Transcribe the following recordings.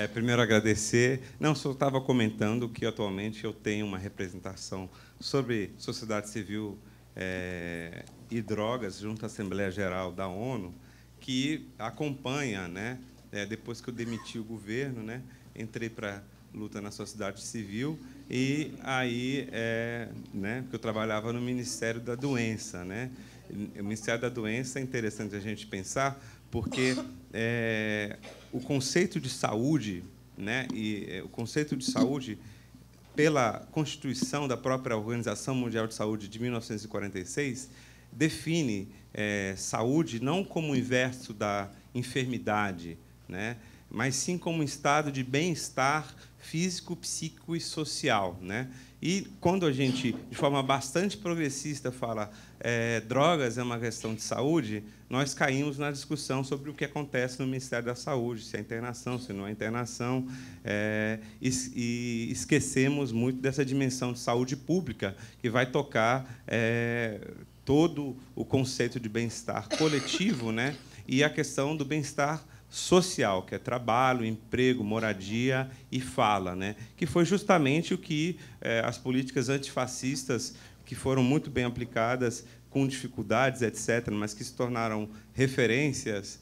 Primeiro, agradecer. Não, só estava comentando que, atualmente, eu tenho uma representação sobre sociedade civil e drogas junto à Assembleia Geral da ONU, que acompanha, né, depois que eu demiti o governo, né, entrei para a luta na sociedade civil, e aí, né, porque eu trabalhava no Ministério da Doença. Né? O Ministério da Doença é interessante a gente pensar, porque o conceito de saúde, né, o conceito de saúde, pela Constituição da própria Organização Mundial de Saúde de 1946, define saúde não como o inverso da enfermidade, né, mas sim como um estado de bem-estar físico, psíquico e social. Né? E, quando a gente, de forma bastante progressista, fala drogas é uma questão de saúde, nós caímos na discussão sobre o que acontece no Ministério da Saúde, se é internação, se não é internação, e esquecemos muito dessa dimensão de saúde pública, que vai tocar todo o conceito de bem-estar coletivo, né? E a questão do bem-estar social, que é trabalho, emprego, moradia e fala, né? Que foi justamente o que as políticas antifascistas, que foram muito bem aplicadas, com dificuldades, etc., mas que se tornaram referências,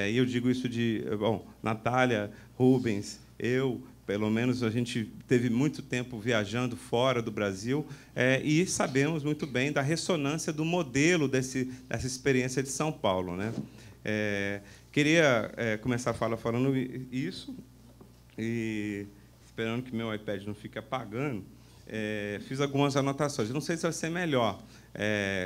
e eu digo isso de... Bom, Natália, Rubens, eu, pelo menos, a gente teve muito tempo viajando fora do Brasil, e sabemos muito bem da ressonância do modelo dessa experiência de São Paulo. Né? Queria começar a fala falando isso, e esperando que meu iPad não fique apagando, fiz algumas anotações. Eu não sei se vai ser melhor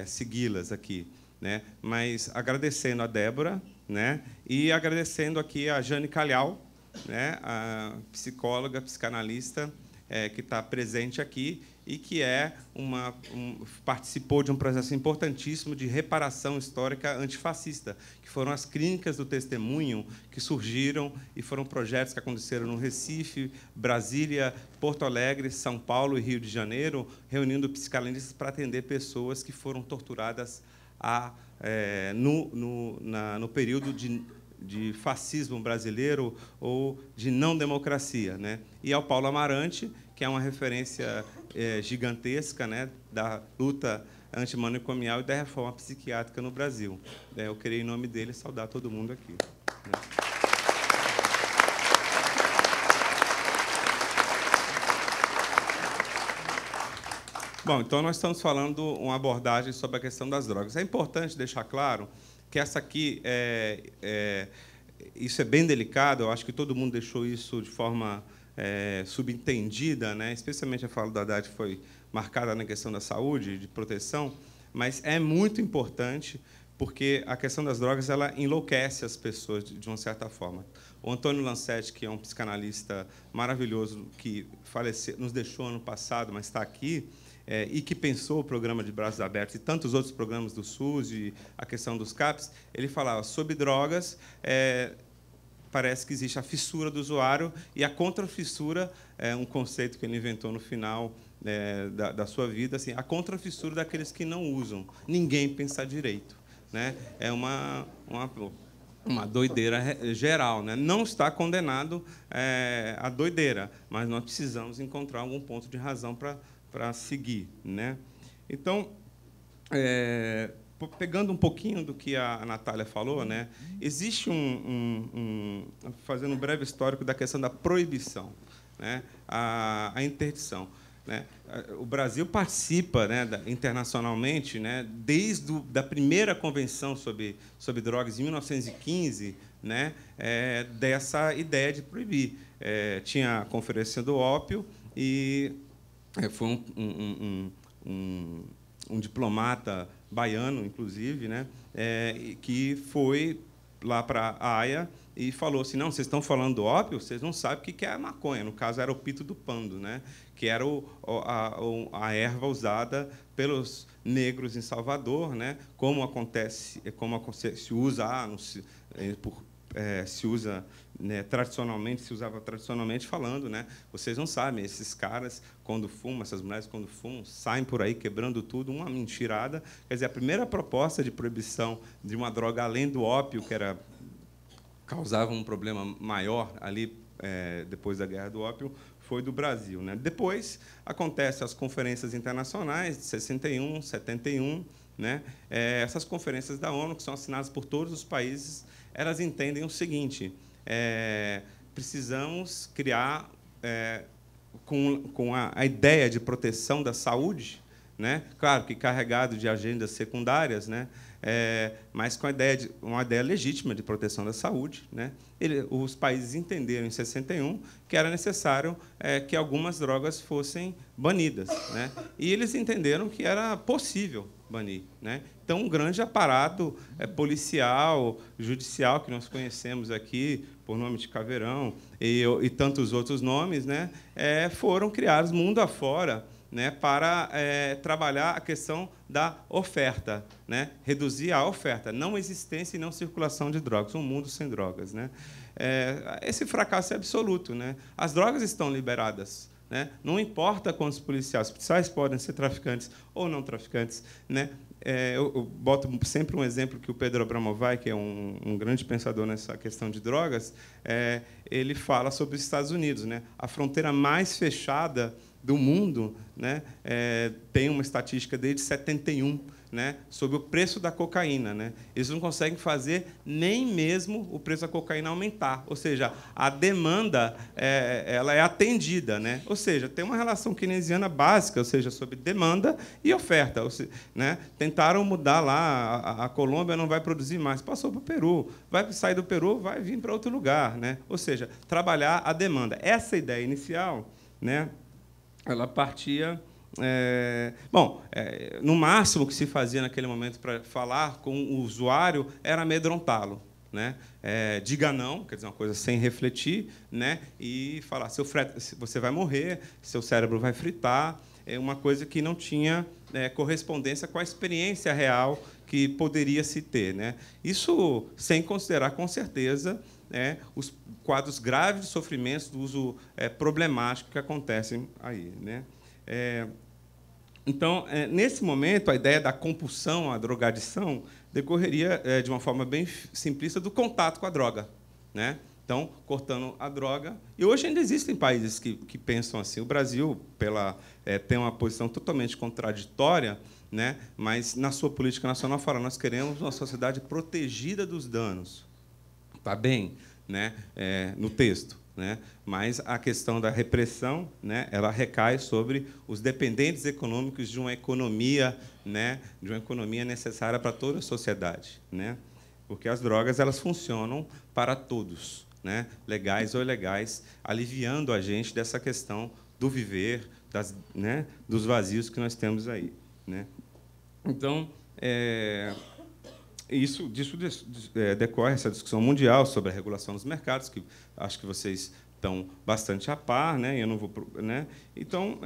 segui-las aqui, né? Mas agradecendo a Débora, né? E agradecendo aqui a Jane Calhau, né? A psicóloga, psicanalista, que está presente aqui e que participou de um processo importantíssimo de reparação histórica antifascista, que foram as clínicas do testemunho, que surgiram e foram projetos que aconteceram no Recife, Brasília, Porto Alegre, São Paulo e Rio de Janeiro, reunindo psicanalistas para atender pessoas que foram torturadas no período de fascismo brasileiro ou de não democracia. Né? E ao Paulo Amarante, que é uma referência gigantesca, né, da luta antimanicomial e da reforma psiquiátrica no Brasil. Eu queria, em nome dele, saudar todo mundo aqui. Né? Bom, então nós estamos falando uma abordagem sobre a questão das drogas. É importante deixar claro que essa aqui isso é bem delicado. Eu acho que todo mundo deixou isso de forma subentendida, né? Especialmente a fala do Haddad foi marcada na questão da saúde, de proteção, mas é muito importante porque a questão das drogas ela enlouquece as pessoas de uma certa forma. O Antônio Lancetti, que é um psicanalista maravilhoso, que faleceu, nos deixou ano passado, mas está aqui, e que pensou o programa de Braços Abertos e tantos outros programas do SUS e a questão dos CAPs, ele falava sobre drogas. Parece que existe a fissura do usuário e a contrafissura, um conceito que ele inventou no final da sua vida, assim, a contrafissura daqueles que não usam. Ninguém pensa direito. Né? É uma doideira geral. Né? Não está condenado a doideira, mas nós precisamos encontrar algum ponto de razão para seguir. Né? Então, pegando um pouquinho do que a Natália falou, né, existe fazendo um breve histórico da questão da proibição, né, a interdição. Né? O Brasil participa, né, internacionalmente, né, desde da primeira convenção sobre drogas, em 1915, né, dessa ideia de proibir. Tinha a Conferência do Ópio e foi um diplomata baiano, inclusive, né, que foi lá para a Haia e falou assim: não, vocês estão falando do ópio, vocês não sabem o que é a maconha. No caso, era o pito do pando, né, que era a erva usada pelos negros em Salvador, né, como se usa né, tradicionalmente, se usava tradicionalmente falando, né? Vocês não sabem, esses caras, quando fumam, essas mulheres, quando fumam, saem por aí quebrando tudo, uma mentirada. Quer dizer, a primeira proposta de proibição de uma droga além do ópio, que causava um problema maior ali depois da Guerra do Ópio, foi do Brasil, né? Depois acontecem as conferências internacionais de 61, 71, né? Essas conferências da ONU, que são assinadas por todos os países, elas entendem o seguinte: precisamos criar, com a ideia de proteção da saúde, né? Claro que carregado de agendas secundárias, né? Mas com uma ideia legítima de proteção da saúde, né? Os países entenderam em 61 que era necessário que algumas drogas fossem banidas, né? E eles entenderam que era possível banir, né? Então, um grande aparato policial, judicial, que nós conhecemos aqui por nome de Caveirão e tantos outros nomes, né? Foram criados mundo afora, né, para trabalhar a questão da oferta, né, reduzir a oferta, não existência e não circulação de drogas, um mundo sem drogas, né. Esse fracasso é absoluto, né. As drogas estão liberadas, né, não importa quantos policiais podem ser traficantes ou não traficantes, né. Eu boto sempre um exemplo que o Pedro Abramovay, que é um grande pensador nessa questão de drogas, ele fala sobre os Estados Unidos, né, a fronteira mais fechada do mundo, né, tem uma estatística desde 71, né, sobre o preço da cocaína, né. Eles não conseguem fazer nem mesmo o preço da cocaína aumentar, ou seja, a demanda ela é atendida, né. Ou seja, tem uma relação keynesiana básica, ou seja, sobre demanda e oferta, né. Tentaram mudar lá, a Colômbia não vai produzir mais, passou para o Peru, vai sair do Peru, vai vir para outro lugar, né. Ou seja, trabalhar a demanda. Essa ideia inicial, né, ela partia... no máximo que se fazia naquele momento para falar com o usuário era amedrontá-lo, né? Diga não, quer dizer, uma coisa sem refletir, né? E falar: você vai morrer, seu cérebro vai fritar, uma coisa que não tinha correspondência com a experiência real que poderia se ter, né? Isso sem considerar, com certeza, os quadros graves de sofrimentos do uso problemático que acontecem aí, né? Então, nesse momento, a ideia da compulsão, a drogadição, decorreria de uma forma bem simplista do contato com a droga, né? Então, cortando a droga. E hoje ainda existem países que pensam assim. O Brasil tem uma posição totalmente contraditória, né? Mas, na sua política nacional, fala: nós queremos uma sociedade protegida dos danos. Está bem, né, no texto, né, mas a questão da repressão, né, ela recai sobre os dependentes econômicos de uma economia, né, necessária para toda a sociedade, né, porque as drogas elas funcionam para todos, né, legais ou ilegais, aliviando a gente dessa questão do viver, dos vazios que nós temos aí, né. Então, disso decorre essa discussão mundial sobre a regulação dos mercados, que acho que vocês estão bastante a par, né? Eu não vou, né? Então,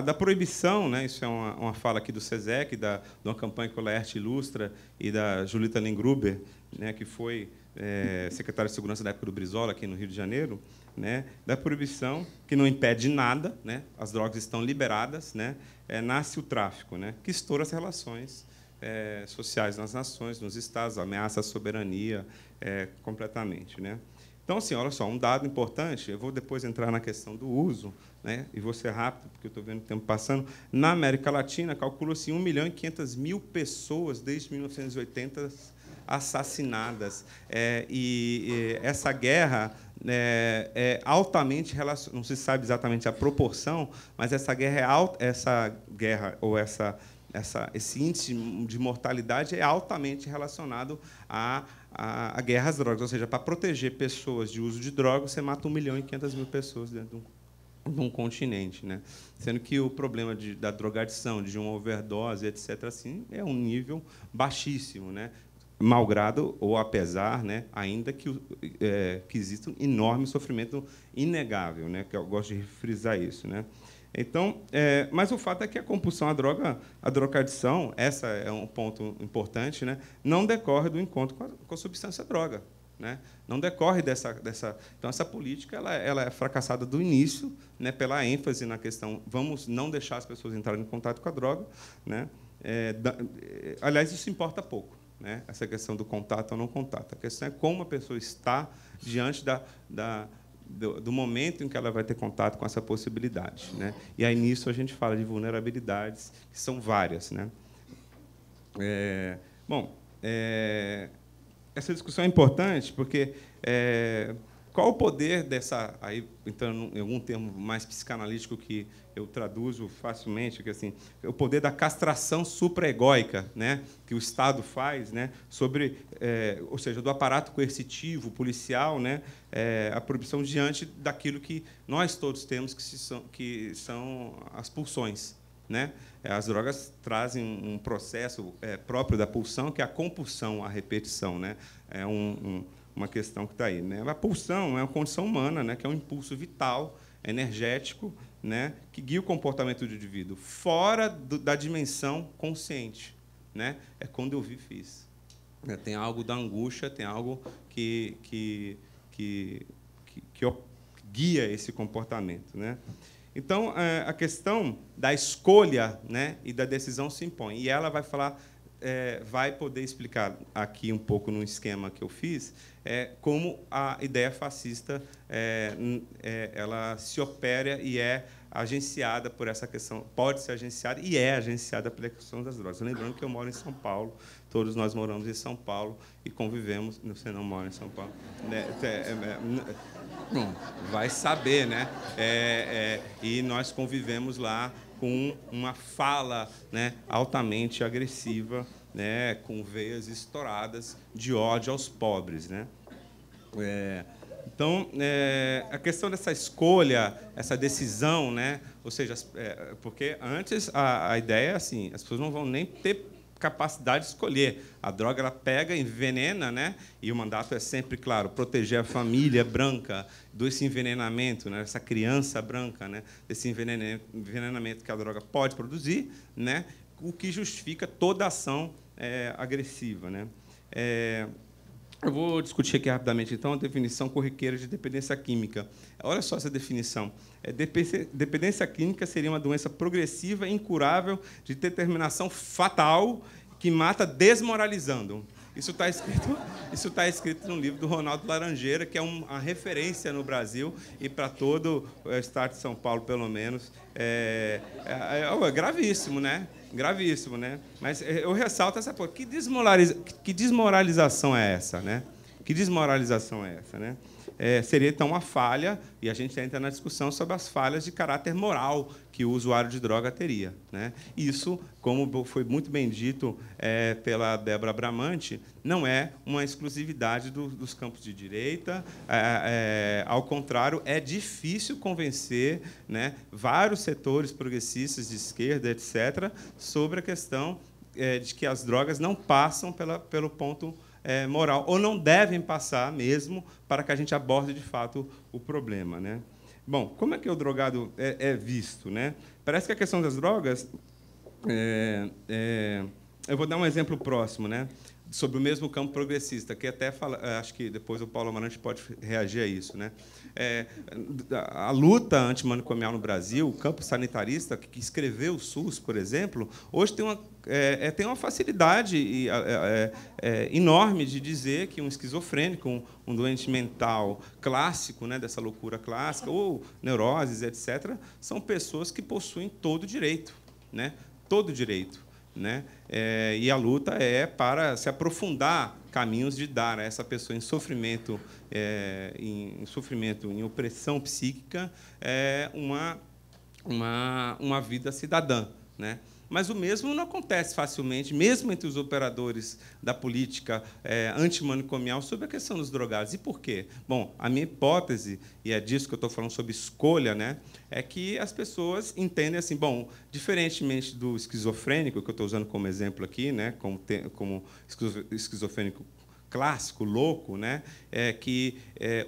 da proibição, né? Isso é uma fala aqui do SESEC, de uma campanha que o Laerte ilustra, e da Julita Lengruber, né? Que foi secretária de Segurança da época do Brizola, aqui no Rio de Janeiro, né? Da proibição, que não impede nada, né? As drogas estão liberadas, né? Nasce o tráfico, né? Que estoura as relações sociais nas nações, nos estados, ameaça a soberania completamente, né? Então, assim, olha só, um dado importante, eu vou depois entrar na questão do uso, né, e vou ser rápido, porque eu estou vendo o tempo passando. Na América Latina, calcula-se 1.500.000 pessoas, desde 1980, assassinadas. E essa guerra é altamente relacionada, não se sabe exatamente a proporção, mas essa guerra ou esse índice de mortalidade é altamente relacionado à guerra às drogas. Ou seja, para proteger pessoas de uso de drogas, você mata 1.500.000 pessoas dentro de um continente, né? Sendo que o problema da drogadição, de uma overdose, etc., assim, é um nível baixíssimo, né? Malgrado ou apesar, né, ainda que exista um enorme sofrimento inegável, né? Que eu gosto de frisar isso, né? Então, mas o fato é que a compulsão à droga, a drogadição, essa é um ponto importante, né, não decorre do encontro com a substância droga, né? Não decorre dessa. Então, essa política ela é fracassada do início, né, pela ênfase na questão vamos não deixar as pessoas entrarem em contato com a droga, né? Aliás, isso importa pouco, né? Essa questão do contato ou não contato. A questão é como a pessoa está diante do momento em que ela vai ter contato com essa possibilidade, né? E aí nisso a gente fala de vulnerabilidades, que são várias, né? Bom, essa discussão é importante porque qual o poder dessa, aí entrando em algum termo mais psicanalítico que eu traduzo facilmente, que assim, o poder da castração supraegóica, né, que o Estado faz, né, sobre, ou seja, do aparato coercitivo, policial, né, a proibição diante daquilo que nós todos temos, que são as pulsões, né? As drogas trazem um processo próprio da pulsão, que é a compulsão, a repetição, né? É uma questão que está aí, né? A pulsão é uma condição humana, né? Que é um impulso vital, energético, né? Que guia o comportamento do indivíduo fora da dimensão consciente, né? É quando eu vi, fiz. Tem algo da angústia, tem algo que guia esse comportamento, né? Então, a questão da escolha, né, e da decisão se impõe. E ela vai falar, vai poder explicar aqui um pouco no esquema que eu fiz, como a ideia fascista ela se opera e é agenciada por essa questão, pode ser agenciada e é agenciada pela questão das drogas. Lembrando que eu moro em São Paulo, todos nós moramos em São Paulo e convivemos. Você não mora em São Paulo? Bom, vai saber, né? E nós convivemos lá com uma fala, né, altamente agressiva, né, com veias estouradas de ódio aos pobres, né? Então, a questão dessa escolha, essa decisão, né? Ou seja, porque antes a ideia é assim, as pessoas não vão nem ter capacidade de escolher. A droga ela pega, envenena, né? E o mandato é sempre, claro, proteger a família branca desse envenenamento, né? Essa criança branca, né? Desse envenenamento que a droga pode produzir, né? O que justifica toda ação agressiva, né? Eu vou discutir aqui rapidamente, então, a definição corriqueira de dependência química. Olha só essa definição. Dependência química seria uma doença progressiva, incurável, de determinação fatal, que mata desmoralizando. Isso está escrito no livro do Ronaldo Laranjeira, que é uma referência no Brasil e para todo o estado de São Paulo, pelo menos. É gravíssimo, né? Gravíssimo, né? Mas eu ressalto essa coisa. Que desmoralização é essa, né? Que desmoralização é essa, né? Seria, então, uma falha, e a gente entra na discussão sobre as falhas de caráter moral que o usuário de droga teria, né? Isso, como foi muito bem dito pela Débora Bramante, não é uma exclusividade dos campos de direita. Ao contrário, é difícil convencer, né, vários setores progressistas de esquerda, etc., sobre a questão de que as drogas não passam pelo ponto moral, ou não devem passar mesmo, para que a gente aborde, de fato, o problema, né? Bom, como é que o drogado é visto, né? Parece que a questão das drogas... eu vou dar um exemplo próximo, né? Sobre o mesmo campo progressista, que até acho que depois o Paulo Amarante pode reagir a isso, né? A luta antimanicomial no Brasil, o campo sanitarista que escreveu o SUS, por exemplo, hoje tem uma facilidade enorme de dizer que um esquizofrênico, um doente mental clássico, né, dessa loucura clássica, ou neuroses, etc., são pessoas que possuem todo o direito, né? Todo o direito. Né? E a luta é para se aprofundar caminhos de dar a essa pessoa em sofrimento, em opressão psíquica, uma vida cidadã, né? Mas o mesmo não acontece facilmente, mesmo entre os operadores da política antimanicomial, sobre a questão dos drogados. E por quê? Bom, a minha hipótese, e é disso que eu estou falando sobre escolha, né, é que as pessoas entendem assim, bom, diferentemente do esquizofrênico, que eu estou usando como exemplo aqui, né, como esquizofrênico clássico, louco, né, que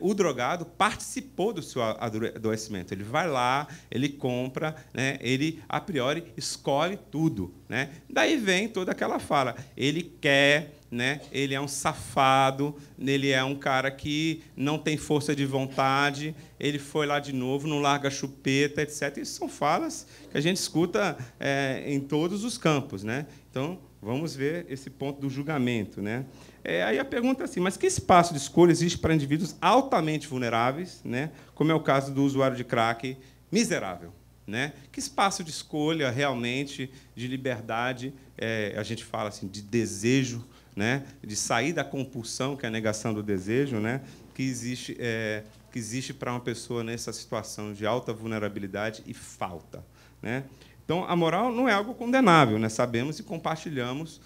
o drogado participou do seu adoecimento. Ele vai lá, ele compra, né, ele, a priori, escolhe tudo, né? Daí vem toda aquela fala. Ele quer, né, ele é um safado, ele é um cara que não tem força de vontade, ele foi lá de novo, não larga a chupeta, etc. Isso são falas que a gente escuta em todos os campos, né? Então, Vamos ver esse ponto do julgamento, né? Aí a pergunta é assim, mas que espaço de escolha existe para indivíduos altamente vulneráveis, né? Como é o caso do usuário de crack miserável, né? Que espaço de escolha realmente de liberdade, a gente fala assim de desejo, né? De sair da compulsão, que é a negação do desejo, né? Que existe para uma pessoa nessa situação de alta vulnerabilidade e falta, né? Então, a moral não é algo condenável, né? Sabemos e compartilhamos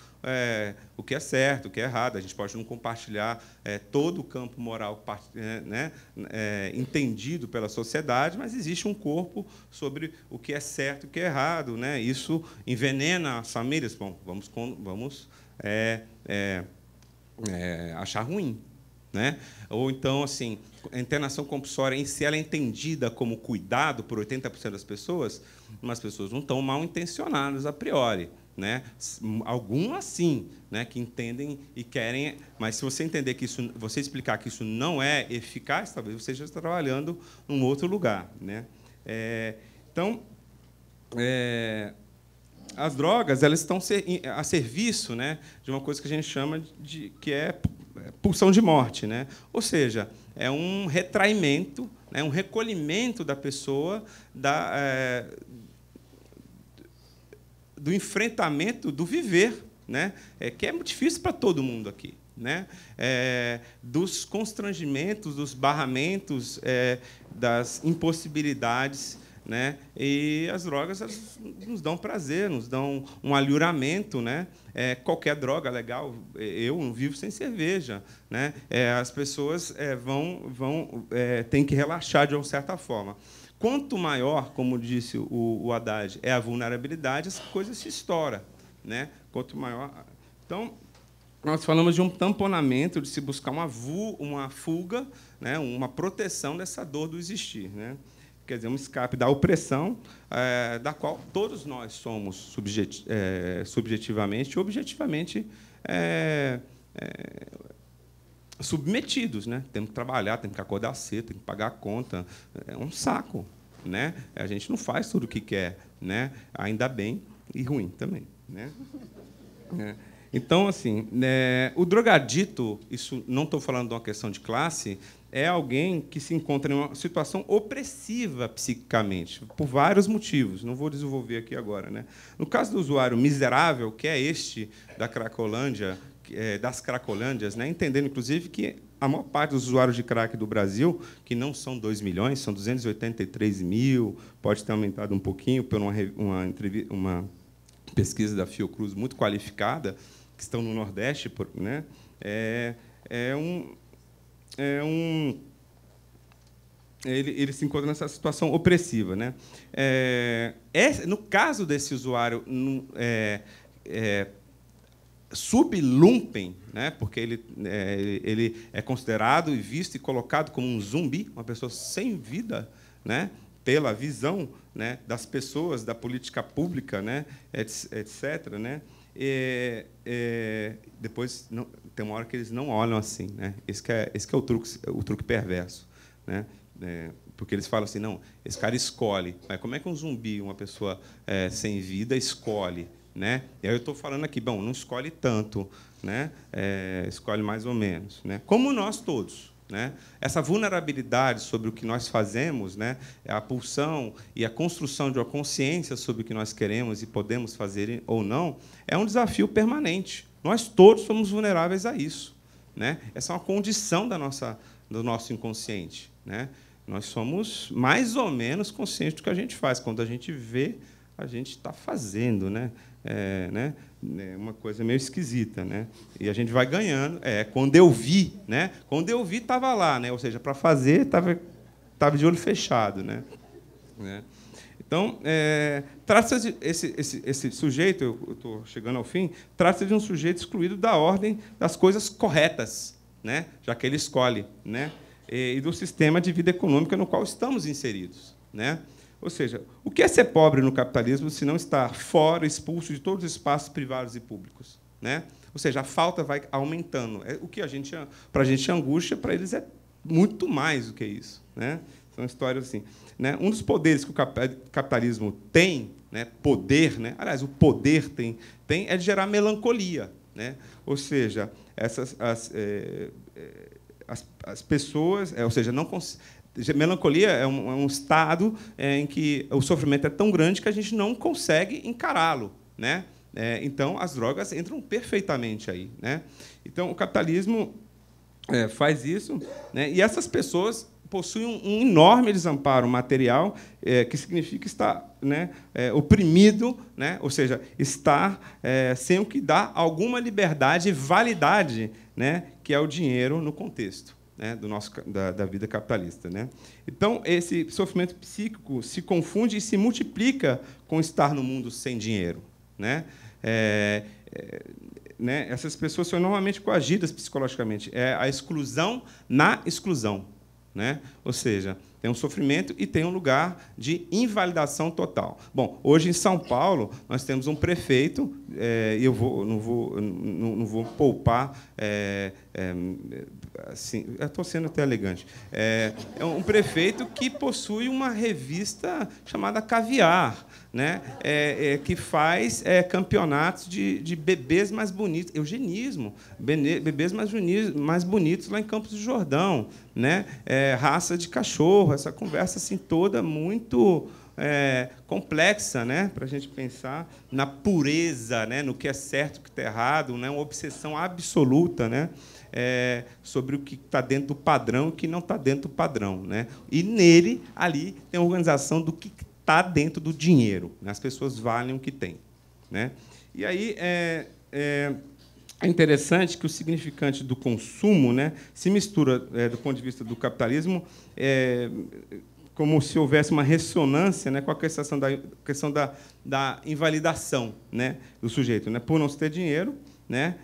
o que é certo, o que é errado. A gente pode não compartilhar todo o campo moral, né, entendido pela sociedade, mas existe um corpo sobre o que é certo e o que é errado, né? Isso envenena as famílias. Bom, vamos achar ruim, né? Ou então, assim, a internação compulsória em si ela é entendida como cuidado por 80% das pessoas, mas as pessoas não estão mal intencionadas a priori, né? Algumas sim, né, que entendem e querem, mas se você entender que isso, você explicar que isso não é eficaz, talvez você esteja trabalhando num outro lugar, né? Então, as drogas elas estão a serviço, né, de uma coisa que a gente chama de que é pulsão de morte, né? Ou seja, é um retraimento, né, um recolhimento da pessoa do enfrentamento do viver, né? Que é muito difícil para todo mundo aqui, né? Dos constrangimentos, dos barramentos, das impossibilidades, né? E as drogas elas nos dão prazer, nos dão um alhuramento, né? Qualquer droga legal, eu não vivo sem cerveja, né? As pessoas têm que relaxar de uma certa forma. Quanto maior, como disse o Haddad, é a vulnerabilidade, essa coisa se estoura, né? Quanto maior, então nós falamos de um tamponamento, de se buscar uma fuga, né? Uma proteção dessa dor do existir, né? Quer dizer, um escape da opressão, da qual todos nós somos subjetivamente e objetivamente submetidos, né? Temos que trabalhar, temos que acordar cedo, temos que pagar a conta. É um saco, né? A gente não faz tudo o que quer, né? Ainda bem e ruim também, né? Então, assim, o drogadito, isso não estou falando de uma questão de classe, é alguém que se encontra em uma situação opressiva psiquicamente, por vários motivos. Não vou desenvolver aqui agora, né? No caso do usuário miserável, que é este da Cracolândia, das Cracolândias, né? Entendendo, inclusive, que a maior parte dos usuários de crack do Brasil, que não são 2 milhões, são 283 mil, pode ter aumentado um pouquinho por uma pesquisa da Fiocruz muito qualificada, que estão no Nordeste, né? Ele se encontra nessa situação opressiva, né? No caso desse usuário sublumpen, né? Porque ele é considerado e visto e colocado como um zumbi, uma pessoa sem vida, né? Pela visão, né, das pessoas, da política pública, né, etc., né? Depois tem uma hora que eles não olham assim, né? Esse que é o truque perverso, né? Porque eles falam assim, não, esse cara escolhe. Mas como é que um zumbi, uma pessoa sem vida, escolhe, né? E aí eu estou falando aqui, bom, não escolhe tanto, né? Escolhe mais ou menos, né? Como nós todos, né? Essa vulnerabilidade sobre o que nós fazemos, né? A pulsão e a construção de uma consciência sobre o que nós queremos e podemos fazer ou não, é um desafio permanente. Nós todos somos vulneráveis a isso, né? Essa é uma condição do nosso inconsciente, né? Nós somos mais ou menos conscientes do que a gente faz. Quando a gente vê, a gente está fazendo, né? Uma coisa meio esquisita, né? E a gente vai ganhando. Quando eu vi, né? Quando eu vi, estava lá, né? Ou seja, para fazer, estava de olho fechado, né? Então, trata-se de esse sujeito, eu estou chegando ao fim, trata-se de um sujeito excluído da ordem das coisas corretas, né? Já que ele escolhe, né? E do sistema de vida econômica no qual estamos inseridos, né? Ou seja, o que é ser pobre no capitalismo se não estar fora, expulso de todos os espaços privados e públicos, né? Ou seja, a falta vai aumentando. O que para a gente é angústia, para eles é muito mais do que isso, né? São histórias assim, né? Um dos poderes que o capitalismo tem, né, poder, né? Aliás, o poder é de gerar melancolia, né? Ou seja, as pessoas, ou seja, não melancolia é um estado em que o sofrimento é tão grande que a gente não consegue encará-lo, né? Então, as drogas entram perfeitamente aí, né? Então, o capitalismo faz isso, né? E essas pessoas possuem um enorme desamparo material, que significa estar, né, oprimido, né? Ou seja, estar sem o que dá alguma liberdade e validade, né, que é o dinheiro no contexto, né, da vida capitalista, né? Então, esse sofrimento psíquico se confunde e se multiplica com estar no mundo sem dinheiro, né? Né? Essas pessoas são normalmente coagidas psicologicamente. É a exclusão na exclusão, né? Ou seja, tem um sofrimento e tem um lugar de invalidação total. Bom, hoje em São Paulo nós temos um prefeito, e eu não vou poupar, assim, estou sendo até elegante, é um prefeito que possui uma revista chamada Caviar, né? Que faz campeonatos de bebês mais bonitos, eugenismo, bebês mais bonitos lá em Campos do Jordão, né? Raça de cachorro, essa conversa assim toda muito complexa, né? Para a gente pensar na pureza, né? No que é certo, o que está errado, né? Uma obsessão absoluta, né? Sobre o que está dentro do padrão e o que não está dentro do padrão, né? E nele ali tem a organização do que está dentro do dinheiro, né? As pessoas valem o que têm, né? E aí é interessante que o significante do consumo, né, se mistura, do ponto de vista do capitalismo, como se houvesse uma ressonância, né, com a questão da invalidação, né, do sujeito, né, por não se ter dinheiro, né,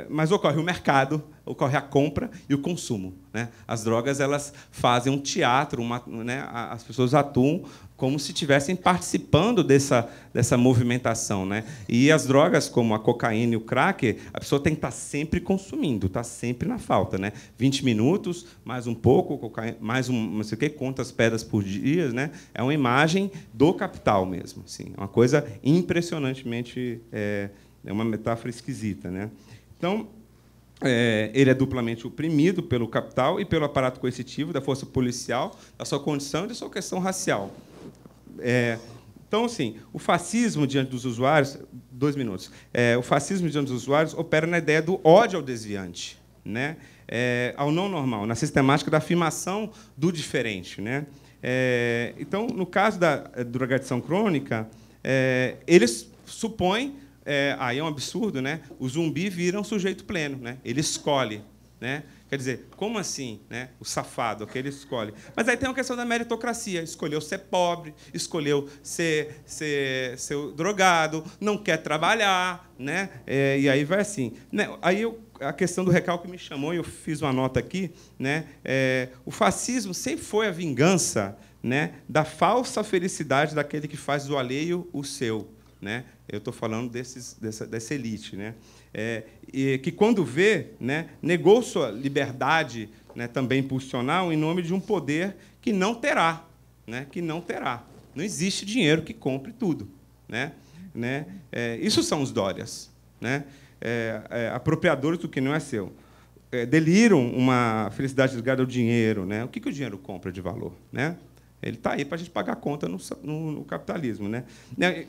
mas ocorre o mercado, ocorre a compra e o consumo, né? As drogas elas fazem um teatro, né, as pessoas atuam como se estivessem participando dessa movimentação, né? E as drogas, como a cocaína e o crack, a pessoa tem que estar sempre consumindo, está sempre na falta, né? 20 minutos, mais um pouco, cocaína, mais não sei o quê, quantas pedras por dia, né? É uma imagem do capital mesmo, assim, é uma coisa impressionantemente, é uma metáfora esquisita, né? Então, ele é duplamente oprimido pelo capital e pelo aparato coercitivo da força policial, da sua condição e da sua questão racial. Então, assim, o fascismo diante dos usuários, 2 minutos, o fascismo diante dos usuários opera na ideia do ódio ao desviante, né? Ao não normal, na sistemática da afirmação do diferente, né? Então, no caso da drogadição crônica, eles supõem, aí é um absurdo, né? O zumbi vira um sujeito pleno, né? Ele escolhe, né? Quer dizer, como assim, né? O safado, aquele escolhe. Mas aí tem uma questão da meritocracia. Escolheu ser pobre, escolheu ser drogado, não quer trabalhar, né? E aí vai assim. Aí a questão do recalque me chamou e eu fiz uma nota aqui, né? O fascismo sempre foi a vingança, né, da falsa felicidade daquele que faz do alheio o seu, né? Eu estou falando dessa elite, né? E que, quando vê, né, negou sua liberdade, né, também pulsional, em nome de um poder que não terá, né? Que não terá. Não existe dinheiro que compre tudo, né? Isso são os Dórias, né? Apropriadores do que não é seu. Deliram uma felicidade ligada ao dinheiro, né? O que o dinheiro compra de valor, né? Ele está aí para a gente pagar a conta no capitalismo, né?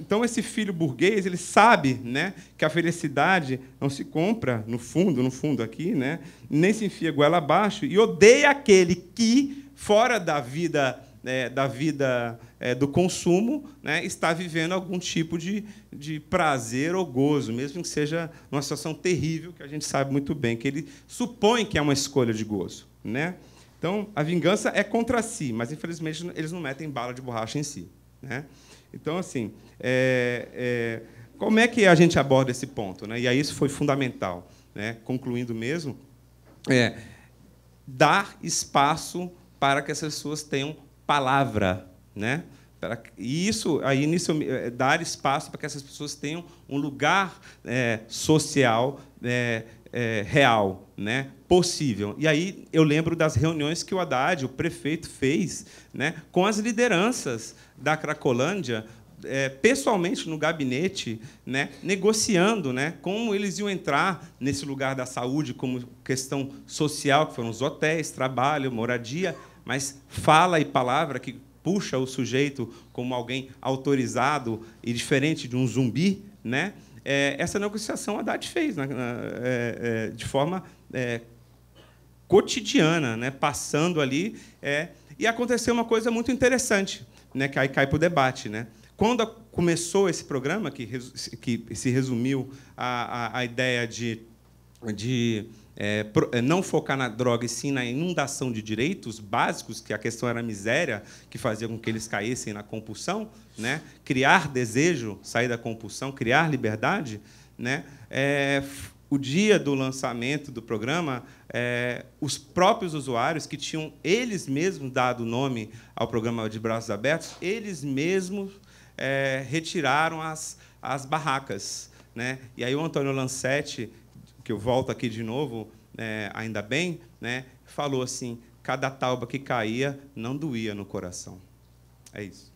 Então, esse filho burguês, ele sabe, né, que a felicidade não se compra no fundo aqui, né, nem se enfia goela abaixo, e odeia aquele que, fora da vida do consumo, né, está vivendo algum tipo de prazer ou gozo, mesmo que seja uma situação terrível, que a gente sabe muito bem, que ele supõe que é uma escolha de gozo, né? Então, a vingança é contra si, mas, infelizmente, eles não metem bala de borracha em si, né? Então, assim, como é que a gente aborda esse ponto, né? E aí isso foi fundamental, né? Concluindo mesmo, dar espaço para que as pessoas tenham palavra, né? E isso, aí, nisso, dar espaço para que essas pessoas tenham um lugar social real, né, possível. E aí eu lembro das reuniões que o Haddad, o prefeito, fez, né, com as lideranças da Cracolândia, pessoalmente no gabinete, né, negociando, né, como eles iam entrar nesse lugar da saúde como questão social, que foram os hotéis, trabalho, moradia, mas fala e palavra que puxa o sujeito como alguém autorizado e diferente de um zumbi, né? Essa negociação a Haddad fez, né, de forma cotidiana, né, passando ali. E aconteceu uma coisa muito interessante, né, que aí cai para o debate, né? Quando começou esse programa, que se resumiu à ideia de não focar na droga, e sim na inundação de direitos básicos, que a questão era a miséria, que fazia com que eles caíssem na compulsão, né? Criar desejo, sair da compulsão, criar liberdade, né? O dia do lançamento do programa, os próprios usuários, que tinham eles mesmos dado o nome ao programa de Braços Abertos, eles mesmos retiraram as barracas, né? E aí o Antônio Lancetti, que eu volto aqui de novo, ainda bem, né, falou assim: cada tauba que caía não doía no coração. É isso.